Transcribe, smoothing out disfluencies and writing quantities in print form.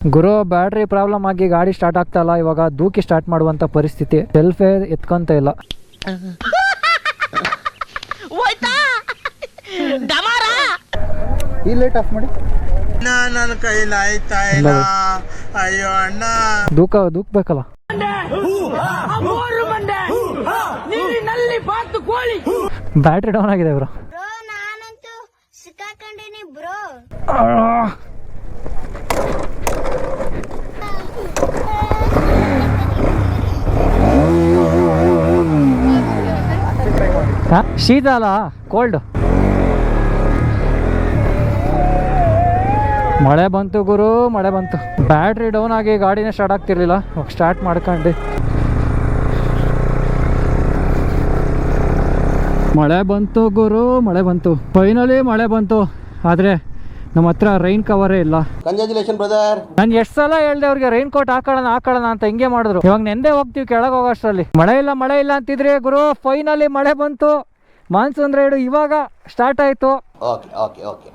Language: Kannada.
ಗುರು ಬ್ಯಾಟ್ರಿ ಪ್ರಾಬ್ಲಮ್ ಆಗಿ ಗಾಡಿ ಸ್ಟಾರ್ಟ್ ಆಗ್ತಾ ಇಲ್ಲ. ಇವಾಗ ದೂಕಿ ಸ್ಟಾರ್ಟ್ ಮಾಡುವಂತ ಪರಿಸ್ಥಿತಿ. ಸೆಲ್ಫೇ ಎತ್ಕೊಂತ ಇಲ್ಲ. ಈ ಲೈಟ್ ಆಫ್ ಮಾಡಿ. ನನ್ನ ಕೈಲಿ ಆಯ್ತಾ ಇಲ್ಲ. ಅಯ್ಯೋ ಅಣ್ಣ, ದೂಕ್ಬೇಕಲ್ಲ. ಬ್ಯಾಟ್ರಿ ಡೌನ್ ಆಗಿದೆ ಬ್ರೋ. ನಾನಂತೂ ಸಿಕ್ಕಾಕೊಂಡಿನಿ ಬ್ರೋ. ಶೀತ ಅಲ್ಲ, ಕೋಲ್ಡ್. ಮಳೆ ಬಂತು ಗುರು, ಮಳೆ ಬಂತು. ಬ್ಯಾಟ್ರಿ ಡೌನ್ ಆಗಿ ಗಾಡಿನೇ ಸ್ಟಾರ್ಟ್ ಆಗ್ತಿರ್ಲಿಲ್ಲ. ಸ್ಟಾರ್ಟ್ ಮಾಡ್ಕೊಂಡು ಮಳೆ ಬಂತು ಗುರು, ಮಳೆ ಬಂತು. ಫೈನಲಿ ಮಳೆ ಬಂತು. ಆದರೆ ನಮ್ಮ ಹತ್ರ ರೈನ್ ಕವರೇ ಇಲ್ಲ. Congratulation brother. ನಾನು ಎಷ್ಟು ಸಲ ಹೇಳ್ದೆ ಅವ್ರಿಗೆ ರೈನ್ ಕೋಟ್ ಹಾಕೊಳ್ಳೋಣ ಅಂತ. ಹಿಂಗೆ ಮಾಡಿದ್ರು. ಇವಾಗ ನೆಂದೇ ಹೋಗ್ತೀವಿ ಕೆಳಗೆ ಹೋಗೋಷ್ಟರಲ್ಲಿ. ಮಳೆ ಇಲ್ಲ ಅಂತಿದ್ರೆ ಗುರು, ಫೈನಲಿ ಮಳೆ ಬಂತು. ಮಾನ್ಸೂನ್ ರೈಡು ಇವಾಗ ಸ್ಟಾರ್ಟ್ ಆಯಿತು. Okay okay okay.